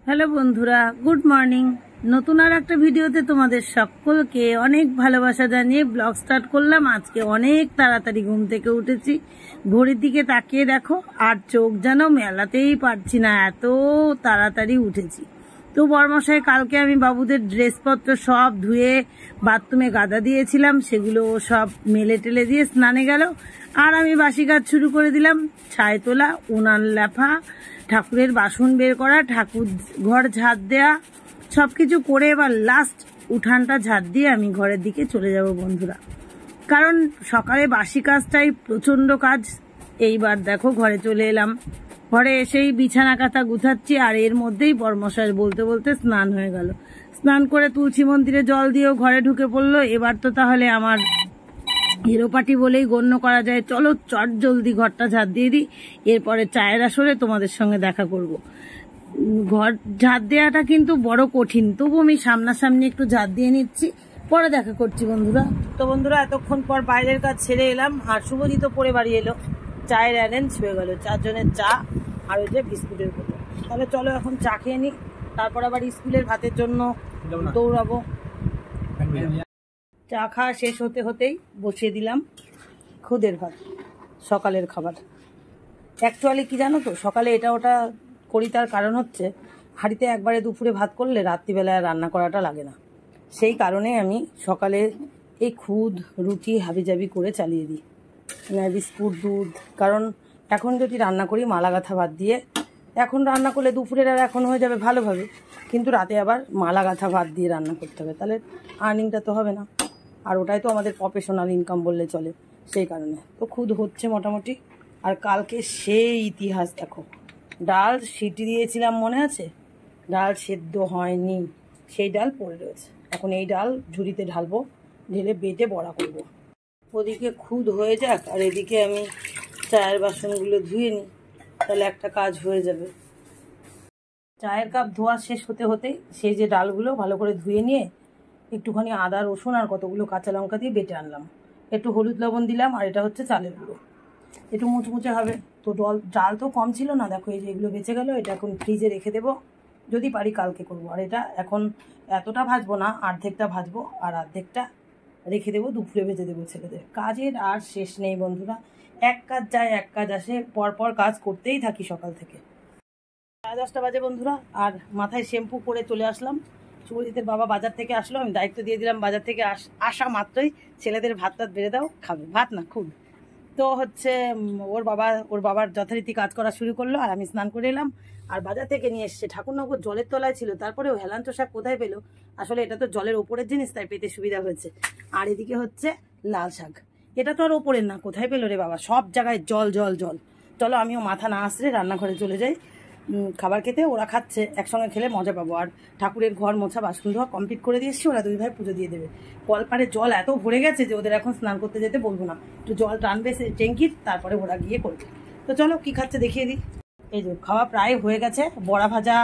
Hello বন্ধুরা, good morning. নতুন আর একটা ভিডিওতে তোমাদের সকলকে অনেক ভালোবাসা জানিয়ে ব্লগ স্টার্ট করলাম। আজকে অনেক তাড়াতাড়ি ঘুম থেকে উঠেছি। ঘড়ির দিকে তাকিয়ে দেখো, আর চোখ যেন মেলাতেই পারছি না, এত তাড়াতাড়ি উঠেছি। তো বরমশাই কালকে আমি বাবুদের ড্রেসপত্র সব ধুয়ে বাথরুমে গাদা দিয়েছিলাম, সেগুলো সব মেলে টেলে দিয়ে স্নানে গেল। আর আমি বাসি কাজ শুরু করে দিলাম, ছাই তোলা, উনান লেফা, ঠাকুরের বাসন বের করা, ঠাকুর ঘর ঝাড় দেয়া, সবকিছু করে এবার লাস্ট উঠানটা ঝাড় দিয়ে আমি ঘরের দিকে চলে যাব বন্ধুরা। কারণ সকালে বাসি কাজটাই প্রচন্ড কাজ। এইবার দেখো ঘরে চলে এলাম, ঘরে এসেই বিছানা কাঁথা গুছাচ্ছি, আর এর মধ্যেই বরমশাই বলতে বলতে স্নান হয়ে গেল। স্নান করে তুলসী মন্দিরে জল দিয়েও ঘরে ঢুকে পড়লো। এবার তো তাহলে আমার হিরোপাটি বলেই গণ্য করা যায়। চলো চট জলদি ঘরটা ঝাড় দিয়ে দিই, এরপরে চায়ের আসরে তোমাদের সঙ্গে দেখা করব। ঘর ঝাড় দেওয়াটা কিন্তু বড় কঠিন, তবু আমি সামনাসামনি একটু ঝাড় দিয়ে নিচ্ছি, পরে দেখা করছি বন্ধুরা। তো বন্ধুরা, এতক্ষণ পর বাইরের কাজ ছেড়ে এলাম, আর শুভজিৎ পরে বাড়ি এলো। চায়ের অ্যারেঞ্জ হয়ে গেল, 4 জনের চা আর ওই যে বিস্কুটের বোতল। তাহলে চলো এখন চা খেয়ে নিই, তারপর আবার স্কুলের ভাতের জন্য দৌড়াবো। চা খাওয়া শেষ হতে হতেই বসিয়ে দিলাম খুদের ভাত, সকালের খাবার। অ্যাকচুয়ালি কি জানো তো, সকালে এটা ওটা করি, তার কারণ হচ্ছে হাঁড়িতে একবারে দুপুরে ভাত করলে রাত্রিবেলায় রান্না করাটা লাগে না। সেই কারণে আমি সকালে এই খুদ, রুটি হাবিজাবি করে চালিয়ে দিই, বিস্কুট, দুধ। কারণ এখন যদি রান্না করি মালা গাঁথা ভাত দিয়ে, এখন রান্না করলে দুপুরের আর এখন হয়ে যাবে ভালোভাবে, কিন্তু রাতে আবার মালা গাঁথা ভাত দিয়ে রান্না করতে হবে, তাহলে আর্নিংটা তো হবে না। আর ওটাই তো আমাদের প্রফেশনাল ইনকাম বললে চলে, সেই কারণে তো খুদ হচ্ছে মোটামুটি। আর কালকে সেই ইতিহাস দেখো, ডাল সিটি দিয়েছিলাম মনে আছে, ডাল সেদ্ধ হয়নি, সেই ডাল পড়ে রয়েছে। এখন এই ডাল ঝুড়িতে ঢালবো, ঢেলে বেটে বড়া করব। ওদিকে খুদ হয়ে যাক, আর এদিকে আমি চায়ের বাসনগুলো ধুয়ে নিই, তাহলে একটা কাজ হয়ে যাবে। চায়ের কাপ ধোয়া শেষ হতে হতেই সেই যে ডালগুলো ভালো করে ধুয়ে নিয়ে একটুখানি আদা, রসুন আর কতগুলো কাঁচা লঙ্কা দিয়ে বেটে আনলাম, একটু হলুদ লবণ দিলাম, আর এটা হচ্ছে চালের গুঁড়ো, একটু মুচমুচে হবে। তো ডাল তো কম ছিল না, দেখো এই যে এগুলো বেঁচে গেল, এটা এখন ফ্রিজে রেখে দেবো, যদি পারি কালকে করবো। আর এটা এখন এতটা ভাজবো না, অর্ধেকটা ভাজবো আর অর্ধেকটা রেখে দেবো, দুপুরে ভেজে দেবো ছেলেদের। কাজের আর শেষ নেই বন্ধুরা, এক কাজ যায় এক কাজ আসে, পরপর কাজ করতেই থাকি সকাল থেকে। 10:30 বাজে বন্ধুরা, আর মাথায় শ্যাম্পু করে চলে আসলাম। শুভজিতের বাবা বাজার থেকে আসলো, আমি দায়িত্ব দিয়ে দিলাম বাজার থেকে আসা মাত্রই ছেলেদের ভাত টাত বেড়ে দাও, খাবে ভাত না খুব। তো হচ্ছে ওর বাবার যথারীতি কাজ করা শুরু করলো, আর আমি স্নান করে এলাম। আর বাজার থেকে নিয়ে এসছে ঠাকুরনগর, জলের তলায় ছিল, তারপরে ও হেলাঞ্চ শাক কোথায় পেলো, আসলে এটা তো জলের ওপরের জিনিস, তাই পেতে সুবিধা হয়েছে। আর এদিকে হচ্ছে লাল শাক, এটা তো আর ওপরের না, কোথায় পেলো রে বাবা, সব জায়গায় জল জল জল। চলো আমিও মাথা না আসলে রান্নাঘরে চলে যাই খাবার খেতে, ওরা খাচ্ছে, একসঙ্গে খেলে মজা পাবো। আর ঠাকুরের ঘর মোছা বাসন ধোয়া কমপ্লিট করে দিয়ে এসছি, ওরা 2 ভাই পুজো দিয়ে দেবে। কলপাড়ে জল এত ভরে গেছে যে ওদের এখন স্নান করতে যেতে বলবো না, একটু জল টানবে ট্যাঙ্কির, তারপরে ওরা গিয়ে করবে। তো চলো কি খাচ্ছে দেখিয়ে দিই। এই যে খাওয়া প্রায় হয়ে গেছে, বড়া ভাজা,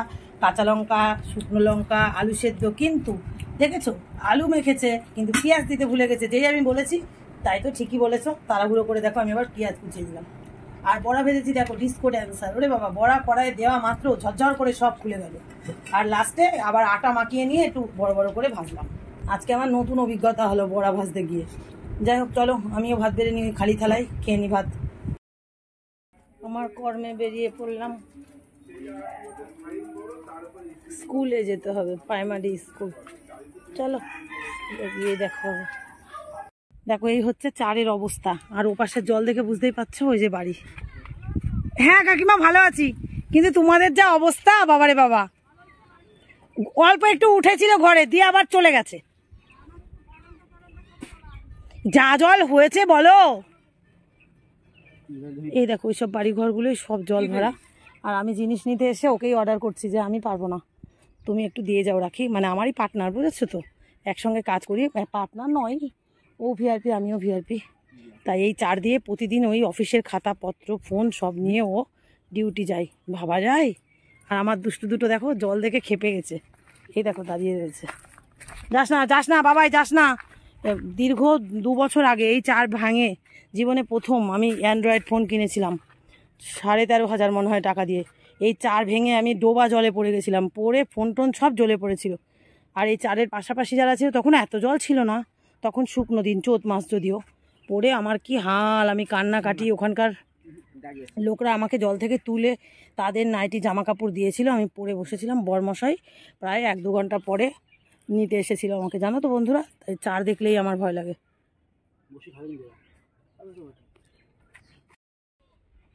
কাঁচা লঙ্কা, শুকনো লঙ্কা, আলু সেদ্ধ। কিন্তু দেখেছো আলু মেখেছে, কিন্তু পেঁয়াজ দিতে ভুলে গেছে, যেই আমি বলেছি তাই তো ঠিকই বলেছো, তাড়াহুড়ো করে দেখো আমি আবার পেঁয়াজ কুচিয়ে দিলাম। আর বড়া ভেজেছি দেখো, ডিসকো ড্যান্সার, ওরে বাবা, বড়া কড়াইয়ে দেওয়া মাত্র ঝরঝর করে সব খুলে গেল। আর লাস্টে আবার আটা মাখিয়ে নিয়ে একটু বড় বড় করে ভাজলাম। আজকে আমার নতুন অভিজ্ঞতা হলো বড়া ভাজতে গিয়ে। যাই হোক চলো আমিও ভাত বেড়ে নিই, খালি থালায় খেয়ে নি ভাত। আমার কর্মে বেরিয়ে পড়লাম, স্কুলে যেতে হবে, প্রাইমারি স্কুল। চলো গিয়ে দেখা হবে। দেখো এই হচ্ছে চারের অবস্থা, আর ওপাশে জল দেখে বুঝতেই পারছো ওই যে বাড়ি। হ্যাঁ কাকিমা ভালো আছি, কিন্তু তোমাদের যা অবস্থা বাবারে বাবা, অল্প একটু উঠেছিল ঘরে দিয়ে আবার চলে গেছে, যা জল হয়েছে বলো। এই দেখো ওইসব বাড়ি ঘরগুলোই সব জল ভরা। আর আমি জিনিস নিতে এসে ওকেই অর্ডার করছি যে আমি পারবো না, তুমি একটু দিয়ে যাও রাখি, মানে আমারই পার্টনার, বুঝেছো তো, একসঙ্গে কাজ করি, পার্টনার নয়, ও ভিআরপি আমিও ভিআরপি, তাই এই চার দিয়ে প্রতিদিন ওই অফিসের খাতাপত্র ফোন সব নিয়ে ও ডিউটি যায়, ভাবা যায়। আর আমার দুষ্টু দুটো দেখো জল দেখে খেপে গেছে, এই দেখো দাঁড়িয়ে রয়েছে। যাস না যাস না বাবাই যাস না। দীর্ঘ 2 বছর আগে এই চার ভাঙে জীবনে প্রথম আমি অ্যান্ড্রয়েড ফোন কিনেছিলাম, 13,500 মনে হয় টাকা দিয়ে। এই চার ভেঙে আমি ডোবা জলে পড়ে গেছিলাম, পড়ে ফোন টোন সব জ্বলে পড়েছিল। আর এই চারের পাশাপাশি যারা ছিল তখন এত জল ছিল না, তখন শুকনো দিন, চৈত মাস যদিও। পড়ে আমার কি হাল, আমি কান্নাকাটি। ওখানকার লোকরা আমাকে জল থেকে তুলে তাদের নাইটি জামা কাপড় দিয়েছিল, আমি পরে বসেছিলাম। বরমশাই প্রায় 1-2 ঘন্টা পরে নিতে এসেছিল আমাকে, জানো তো বন্ধুরা। তাই চার দেখলেই আমার ভয় লাগে।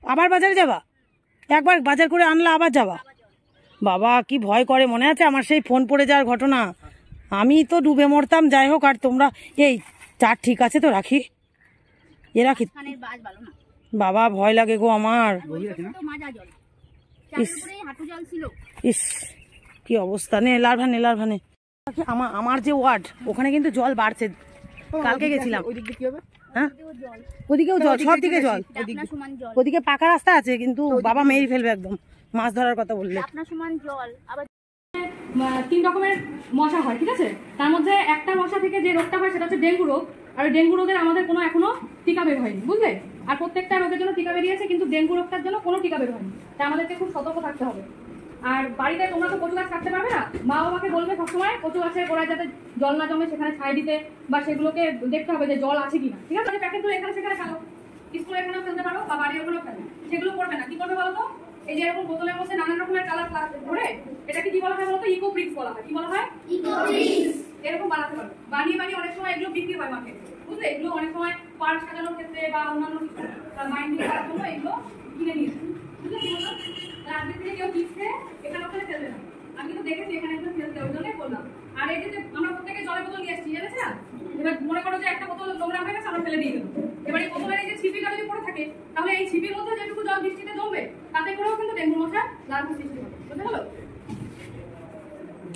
আবার বাজারে যাবা? একবার বাজার করে আনলা আবার যাবা? বাবা কি ভয় করে, মনে আছে আমার সেই ফোন পড়ে যাওয়ার ঘটনা? আমি তো ডুবে মরতাম। যাই হোক, আর তোমরা এই চার ঠিক আছে তো? রাখি এ রাখি। বাবা ভয় লাগে গো আমার। ইস কি অবস্থা। নে লারভানে লারভানে। আমার যে ওয়ার্ড ওখানে কিন্তু জল বাড়ছে, কালকে গেছিলাম। হ্যাঁ ওদিকেও জল, সব দিকে জল। ওদিকে পাকা রাস্তা আছে কিন্তু বাবা মেরে ফেলবে একদম মাছ ধরার কথা বললে। 3 রকমের মশা হয়, ঠিক আছে? তার মধ্যে একটা মশা থেকে যে রোগটা হয় সেটা হচ্ছে ডেঙ্গু রোগ। আর ডেঙ্গু রোগের আমাদের কোনো এখনো টিকা বের হয়নি, বুঝলে? আর প্রত্যেকটা রোগের জন্য টিকা বেরিয়েছে, কিন্তু ডেঙ্গু রোগটার জন্য কোনো টিকা বের হয়নি। তাই আমাদেরকে খুব সতর্ক থাকতে হবে। আর বাড়িতে তোমরা তো কচু গাছ কাটতে পারবে না, মা বাবাকে বলবে সবসময় কচু গাছের গোড়ায় যাতে জল না জমে সেখানে ছাই দিতে, বা সেগুলোকে দেখতে হবে যে জল আছে কিনা, ঠিক আছে? প্যাকেট তো এখানে সেখানে ফেলো, স্কুলে এখানেও ফেলতে পারো বা বাড়ির ওখানেও ফেলো, সেগুলো করবে না। কি করবে বলো তো? এই যে এরকম বোতলের মধ্যে নানান রকমের কালার ধরে, এটাকে কি বলা হয় বলতো? ইকো ব্রিক্স বলা হয়। কি বলা হয়? Eco bricks. এরকম বানাতে পারো, বানিয়ে বানিয়ে অনেক সময় এগুলো বিক্রি হয় মার্কেটে, বুঝলে? এগুলো অনেক সময় পার্ক সাজানোর ক্ষেত্রে বা অন্যান্য মাইন্ডিং করার জন্য এগুলো কিনে নিয়েছে, বুঝলে? কি বলতো? আজকে থেকে কেউ কিনছে এখানে ওখানে ফেলবে না। আমি তো দেখেছি এখানে একজন ফেলতে, ওই জন্যই বললাম। আর এই যে আমরা প্রত্যেকে জলের বোতল নিয়ে আসছি, জানেছ না? এবার মনে করো যে একটা বোতল নোংরা হয়ে গেছে, আমরা ফেলে দিয়ে গেলাম। এবার এই বোতলের এই যে ছিপিটা যদি পড়ে থাকে, তাহলে এই ছিপির মধ্যে যেটুকু জল বৃষ্টিতে জমবে তাতে করেও কিন্তু ডেঙ্গু মশার লার্ভা সৃষ্টি হবে, বুঝতে পারলো?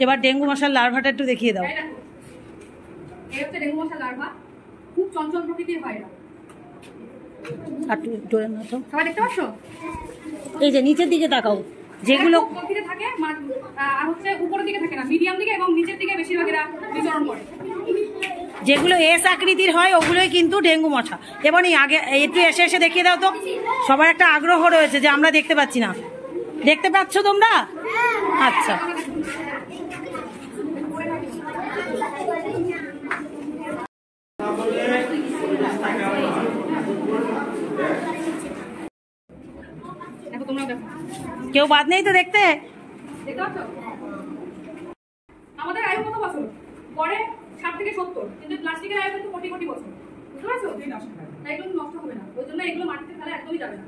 এবার ডেঙ্গু মশার লার্ভাটা একটু দেখিয়ে দাও। এই হচ্ছে ডেঙ্গু মশার লার্ভা, খুব চঞ্চল প্রকৃতির হয় না। আর একটু জোরে না তো, সবাই দেখতে পাচ্ছ? এই যে নিচের দিকে তাকাও, যেগুলো গভীরে থাকে আর হচ্ছে উপরের দিকে থাকে না, মিডিয়াম দিকে এবং নিচের দিকে বেশিরভাগ এরা বিচরণ করে। যেগুলো এস আকৃতির হয় ওগুলোই কিন্তু ডেঙ্গু মশা। এবং এই আগে একটু এসে এসে দেখিয়ে দাও তো, সবার একটা আগ্রহ রয়েছে যে আমরা দেখতে পাচ্ছি না। দেখতে পাচ্ছ তোমরা? আচ্ছা কেউ বাদ নেই তো দেখতে? আমাদের আয়ু কত বছর? পরে 60 থেকে 70, কিন্তু প্লাস্টিকের আয়ু কিন্তু কোটি কোটি বছর, বুঝতে পারছো? তাই এগুলো নষ্ট হবে না, ওই জন্য এগুলো মাটিতে ফেলা একদমই যাবে না।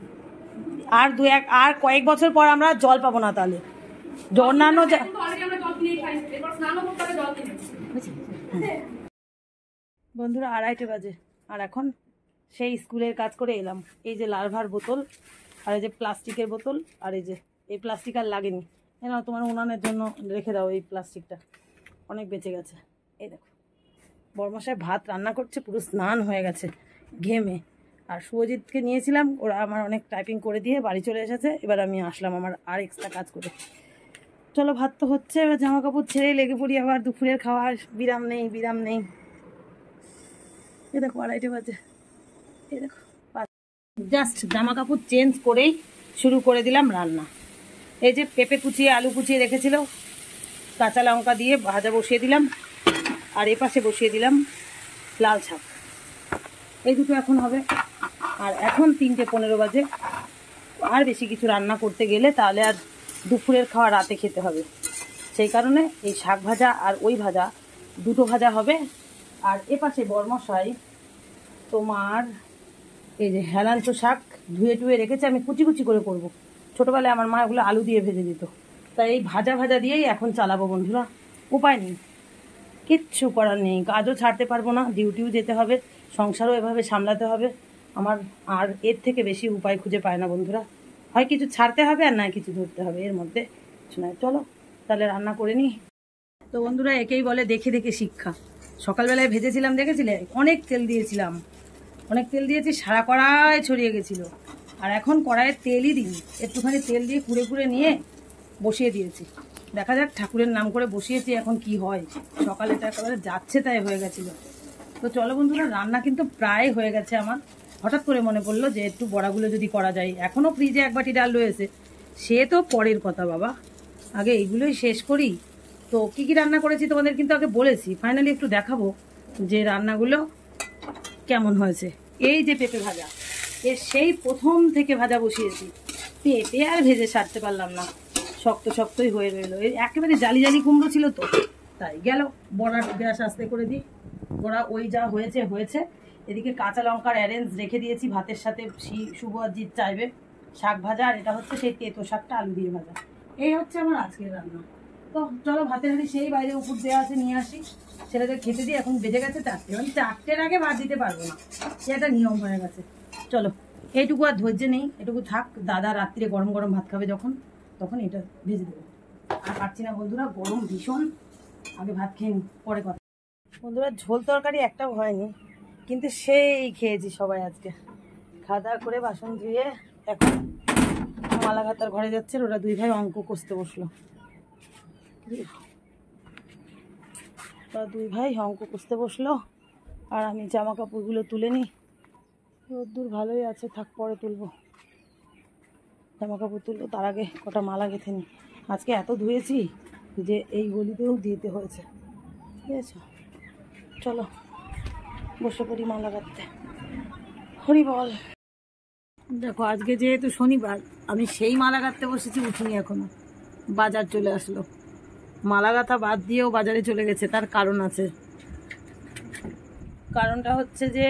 আর কয়েক বছর পর আমরা জল পাবো না, তাহলে অন্যান্য আমরা জল কিনেই খাই, এরপর স্নানও করতে হবে জল কিনে। বন্ধুরা 2:30 বাজে, আর এখন সেই স্কুলের কাজ করে এলাম। এই যে লার্ভার বোতল, আর এই যে প্লাস্টিকের বোতল, আর এই যে এই প্লাস্টিক আর লাগেনি। না তোমার উনানের জন্য রেখে দাও, এই প্লাস্টিকটা অনেক বেঁচে গেছে। এই দেখো বড়মশাই ভাত রান্না করছে, পুরো স্নান হয়ে গেছে ঘেমে। আর শুভজিৎকে নিয়েছিলাম, ওরা আমার অনেক টাইপিং করে দিয়ে বাড়ি চলে এসেছে। এবার আমি আসলাম আমার আর এক্সট্রা কাজ করে। চলো ভাত তো হচ্ছে, এবার জামা কাপড় ছেড়েই লেগে পড়ি আবার দুপুরের খাওয়ার। বিরাম নেই বিরাম নেই। এ দেখো 2:30 বাজে, এই দেখো জাস্ট জামা কাপড় চেঞ্জ করেই শুরু করে দিলাম রান্না। এই যে পেঁপে কুচিয়ে আলু কুচিয়ে রেখেছিল, কাঁচা লঙ্কা দিয়ে ভাজা বসিয়ে দিলাম, আর এপাশে বসিয়ে দিলাম লাল শাক। এই দুটো এখন হবে। আর এখন 3:15 বাজে। আর বেশি কিছু রান্না করতে গেলে তাহলে আর দুপুরের খাওয়া রাতে খেতে হবে, সেই কারণে এই শাক ভাজা আর ওই ভাজা দুটো ভাজা হবে। আর এপাশে বরমশাই তোমার এই যে হেলাঞ্চ শাক ধুয়ে টুয়ে রেখেছে, আমি কুচি কুচি করে করব। ছোটোবেলায় আমার মা ওগুলো আলু দিয়ে ভেজে দিত, তাই এই ভাজা ভাজা দিয়েই এখন চালাবো বন্ধুরা। উপায় নেই, কিচ্ছু করার নেই। কাজও ছাড়তে পারবো না, ডিউটিও যেতে হবে, সংসারও এভাবে সামলাতে হবে আমার। আর এর থেকে বেশি উপায় খুঁজে পায় না বন্ধুরা। হয় কিছু ছাড়তে হবে আর নয় কিছু ধরতে হবে, এর মধ্যে কিছু নয়। চলো তাহলে রান্না করে নিই। তো বন্ধুরা একেই বলে দেখে দেখে শিক্ষা। সকালবেলায় ভেজেছিলাম, দেখেছিলে? অনেক তেল দিয়েছিলাম, অনেক তেল দিয়েছি, সারা কড়াই ছড়িয়ে গেছিলো। আর এখন কড়াইয়ের তেলই দিই, একটুখানি তেল দিয়ে কুড়ে কুড়ে নিয়ে বসিয়ে দিয়েছি। দেখা যাক, ঠাকুরের নাম করে বসিয়েছি, এখন কি হয়। সকালেটা একেবারে যাচ্ছে তাই হয়ে গেছিলো। তো চলো বন্ধুরা, রান্না কিন্তু প্রায় হয়ে গেছে আমার। হঠাৎ করে মনে পড়লো যে একটু বড়াগুলো যদি করা যায়। এখনও ফ্রিজে 1 বাটি ডাল রয়েছে, সে তো পরের কথা বাবা, আগে এইগুলোই শেষ করি। তো কি কি রান্না করেছি তোমাদের কিন্তু আগে বলেছি, ফাইনালি একটু দেখাবো যে রান্নাগুলো কেমন হয়েছে। এই যে পেঁপে ভাজা, এর সেই প্রথম থেকে ভাজা বসিয়েছি, পেঁপে আর ভেজে সারতে পারলাম না, শক্ত শক্তই হয়ে রইলো। একেবারে জালি জালি কুমড়ো ছিল তো, তাই গেল। বড়ার গ্যাস আস্তে করে দিই, বড়া ওই যা হয়েছে হয়েছে। এদিকে কাঁচা লঙ্কার অ্যারেঞ্জ রেখে দিয়েছি ভাতের সাথে, শুভ আর জিৎ চাইবে। শাক ভাজা, আর এটা হচ্ছে সেই তেতো শাকটা আলু দিয়ে ভাজা। এই হচ্ছে আমার আজকের রান্না। তো চলো ভাতের হাঁড়ি সেই বাইরে উপর দেওয়া আছে, নিয়ে আসি, ছেলেদের খেতে দিই। এখন বেজে গেছে 4টে, মানে 4টের আগে ভাত দিতে পারবো না, সে একটা নিয়ম হয়ে গেছে। চলো এইটুকু আর ধৈর্য নেই, এটুকু থাক। দাদা রাত্রিরে গরম গরম ভাত খাবে যখন, তখন এটা ভেজে দেবো। আর পারছি না বন্ধুরা, গরম ভীষণ, আগে ভাত খেয়ে নি, পরে কথা। বন্ধুরা ঝোল তরকারি একটাও হয়নি, কিন্তু সেই খেয়েছি সবাই আজকে। খাওয়া দাওয়া করে বাসন ধুয়ে এখন মালাঘাতার ঘরে যাচ্ছে, ওরা 2 ভাই অঙ্ক কষতে বসলো। ওরা 2 ভাই অঙ্ক কষতে বসলো, আর আমি জামা কাপড়গুলো তুলে নিই। রোদ্দুর ভালোই আছে, থাক পরে তুলবো। জামা কাপড় তুলবো, তার আগে কটা মালা গেঁথে নিই। আজকে এত ধুয়েছি যে এই গলিতেও দিতে হয়েছে, ঠিক আছে। চলো বসে পড়ি মালা গাঁথতে। হরি বল। দেখো আজকে যেহেতু শনিবার, আমি সেই মালা গাঁথতে বসেছি, উঠিনি এখনো। বাজার চলে আসলো, মালা গাঁথা বাদ দিয়েও বাজারে চলে গেছে। তার কারণ আছে, কারণটা হচ্ছে যে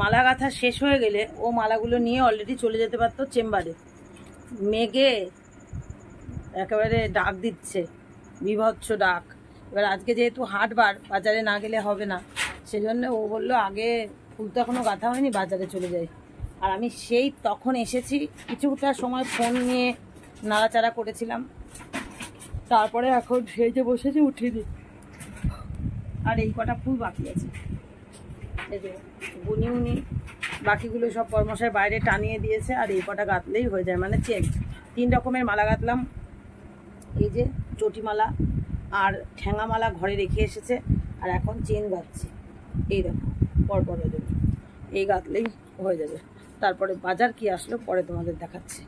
মালা গাঁথা শেষ হয়ে গেলে ও মালাগুলো নিয়ে অলরেডি চলে যেতে পারতো চেম্বারে। মেঘে একেবারে ডাক দিচ্ছে, বিভৎস ডাক। এবার আজকে যেহেতু হাটবার, বাজারে না গেলে হবে না, সেজন্য ও বললো আগে ফুল তো এখনো গাঁথা হয়নি, বাজারে চলে যাই। আর আমি সেই তখন এসেছি, কিছুটা সময় ফোন নিয়ে নাড়াচাড়া করেছিলাম, তারপরে এখন সেই যে বসেছি উঠিয়ে দিই। আর এই কটা ফুল বাকি আছে, এই যে বুনি উনি বাকিগুলো সব কর্মশায় বাইরে টানিয়ে দিয়েছে। আর এই কটা গাঁথলেই হয়ে যায়, মানে চেক 3 রকমের মালা গাঁথলাম। এই যে চটিমালা আর ঠ্যাঙামালা ঘরে রেখে এসেছে, আর এখন চেন গাঁথছি। এই দেখো পরপর জন্য এই গাঁথলেই হয়ে যাবে। তারপরে বাজার কি আসলো পরে তোমাদের দেখাচ্ছি।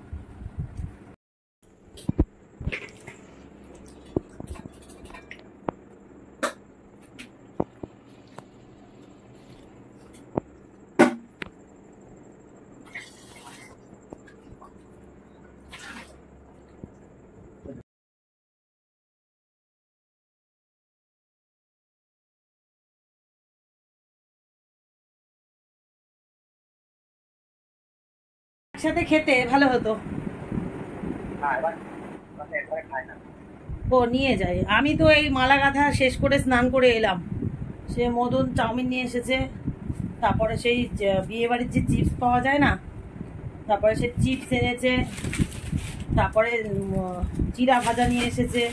একসাথে খেতে ভালো হতো। ও নিয়ে যাই, আমি তো এই মালা গাঁথা শেষ করে স্নান করে এলাম। সে মদন চাউমিন নিয়ে এসেছে, তারপরে সেই বিয়ে বাড়ির যে চিপস পাওয়া যায় না, তারপরে সে চিপস এনেছে, তারপরে চিড়া ভাজা নিয়ে এসেছে,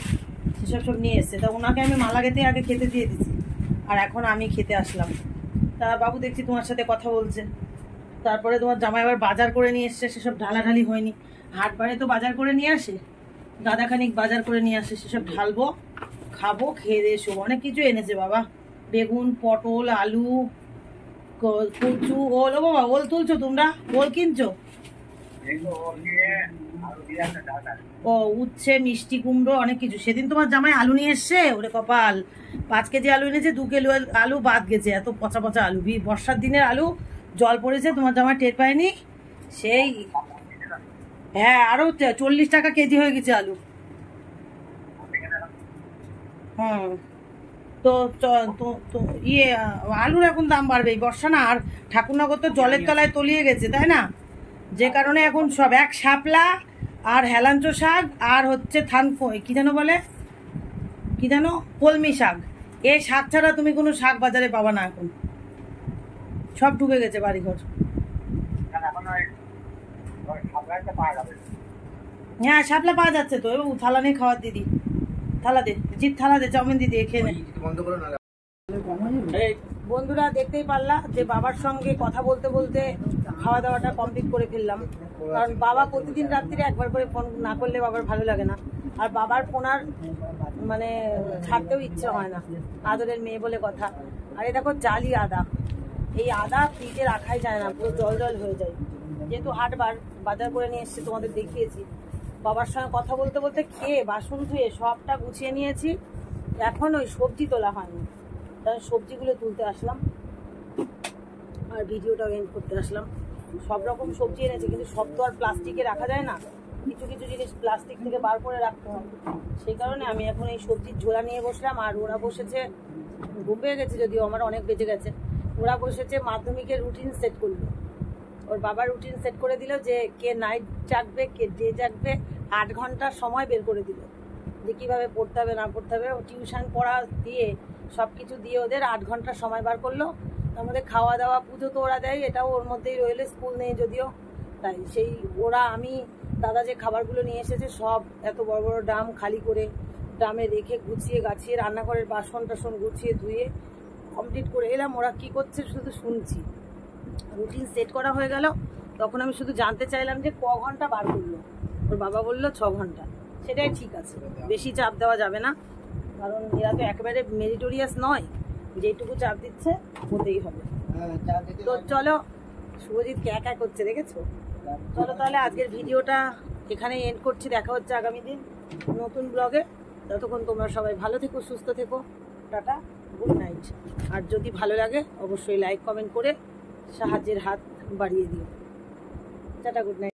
সেসব সব নিয়ে এসেছে। তা ওনাকে আমি মালা গেঁথে আগে খেতে দিয়ে দিচ্ছি, আর এখন আমি খেতে আসলাম। তা বাবু দেখছি তোমার সাথে কথা বলছে। তারপরে তোমার জামাই আবার বাজার করে নিয়ে এসছে, সেসব ঢালাঢালি হয়নি। হাটবারে তো বাজার করে নিয়ে আসে, দাদা খানিক বাজার করে নিয়ে আসে, সেসব ঢালবো, খাবো, খেয়ে দিয়ে শোবো। অনেক কিছু এনেছে বাবা, বেগুন, পটল, আলু, কচু, ওল। ও বাবা ওল তুলছো তোমরা, ওল কিনছো? ও উচ্ছে, মিষ্টি কুমড়ো, অনেক কিছু। সেদিন তোমার জামাই আলু নিয়ে এসছে, ওরে কপাল, 5 কেজি আলু এনেছে, 2 কিলো আলু বাদ গেছে। এত পচা পচা আলু, বর্ষার দিনের আলু, জল পড়েছে, তোমার জামাই টের পায়নি। সেই হ্যাঁ, আরো 40 টাকা কেজি হয়ে গেছে আলু। হুম, তো ইয়ে আলুর এখন দাম বাড়বে, বর্ষা না। আর ঠাকুরনগর তো জলের তলায় তলিয়ে গেছে, তাই না? যে কারণে এখন সব এক শাপলা আর হেলাঞ্চো শাক আর হচ্ছে কি যেন বলে, কি যেন, কলমি শাক। এই শাক ছাড়া তুমি কোনো শাক বাজারে পাবা না এখন, সব ঢুকে গেছে বাড়িঘর। হ্যাঁ শাপলা পাওয়া যাচ্ছে তো, এবার থালা নিয়ে খাওয়ার দিদি, থালা দে জিৎ, থালা দে, চাউমিন দিদি খেয়ে নে। বন্ধুরা দেখতেই পারলা যে বাবার সঙ্গে কথা বলতে বলতে খাওয়া দাওয়াটা কমপ্লিট করে ফেললাম। কারণ বাবা প্রতিদিন রাত্রিরে একবার করে ফোন না করলে বাবার ভালো লাগে না, আর বাবার ফোন আর মানে ছাড়তেও ইচ্ছে হয় না, আদরের মেয়ে বলে কথা। আর এই দেখো জালি আদা, এই আদা ফ্রিজে রাখাই যায় না, পুরো জল জল হয়ে যায়। যেহেতু হাটবার বাজার করে নিয়ে এসছে, তোমাদের দেখিয়েছি। বাবার সঙ্গে কথা বলতে বলতে খেয়ে বাসন ধুয়ে সবটা গুছিয়ে নিয়েছি। এখন ওই সবজি তোলা হয়নি, তাই সবজিগুলো তুলতে আসলাম আর ভিডিওটাও এন্ড করতে আসলাম। সব রকম সবজি এনেছি, কিন্তু সব তো আর প্লাস্টিকে রাখা যায় না, কিছু কিছু জিনিস প্লাস্টিক থেকে বার করে রাখতে হয়। সেই কারণে আমি এখন এই সবজির ঝোলা নিয়ে বসলাম। আর ওরা বসেছে, ঘুম পেয়ে গেছে যদিও, আমার অনেক বেজে গেছে। ওরা বসেছে মাধ্যমিকের রুটিন সেট করলো। ওর বাবা রুটিন সেট করে দিল যে কে নাইট জাগবে, কে ডে জাগবে। 8 ঘন্টার সময় বের করে দিল যে কীভাবে পড়তে হবে না পড়তে হবে। ও টিউশন পড়া দিয়ে সব কিছু দিয়ে ওদের 8 ঘন্টার সময় বার করলো। তার মধ্যে খাওয়া দাওয়া, পুজো তো ওরা দেয়, এটাও ওর মধ্যেই রইলো, স্কুল নেই যদিও। তাই সেই ওরা, আমি দাদা যে খাবারগুলো নিয়ে এসেছে সব এত বড় বড় ড্রাম খালি করে ড্রামে রেখে গুছিয়ে গাছিয়ে রান্নাঘরের বাসন টাসন গুছিয়ে ধুয়ে কমপ্লিট করে এলাম। ওরা কি করছে শুধু শুনছি। রুটিন সেট করা হয়ে গেল, তখন আমি শুধু জানতে চাইলাম যে ক ঘন্টা বার করলো। ওর বাবা বললো 6 ঘন্টা। সেটাই ঠিক আছে, বেশি চাপ দেওয়া যাবে না, কারণ এরা তো একেবারে মেরিটোরিয়াস নয়, যেটুকু চাপ দিচ্ছে হতেই হবে। তো চলো, শুভজিৎ ক্যা করছে দেখেছো। চলো তাহলে আজকের ভিডিওটা এখানেই এন্ড করছি। দেখা হচ্ছে আগামী দিন নতুন ব্লগে। ততক্ষণ তোমরা সবাই ভালো থেকো, সুস্থ থেকো। Tata, good night. আর যদি ভালো লাগে অবশ্যই লাইক কমেন্ট করে সাহায্যের হাত বাড়িয়ে দিও। Tata, good night.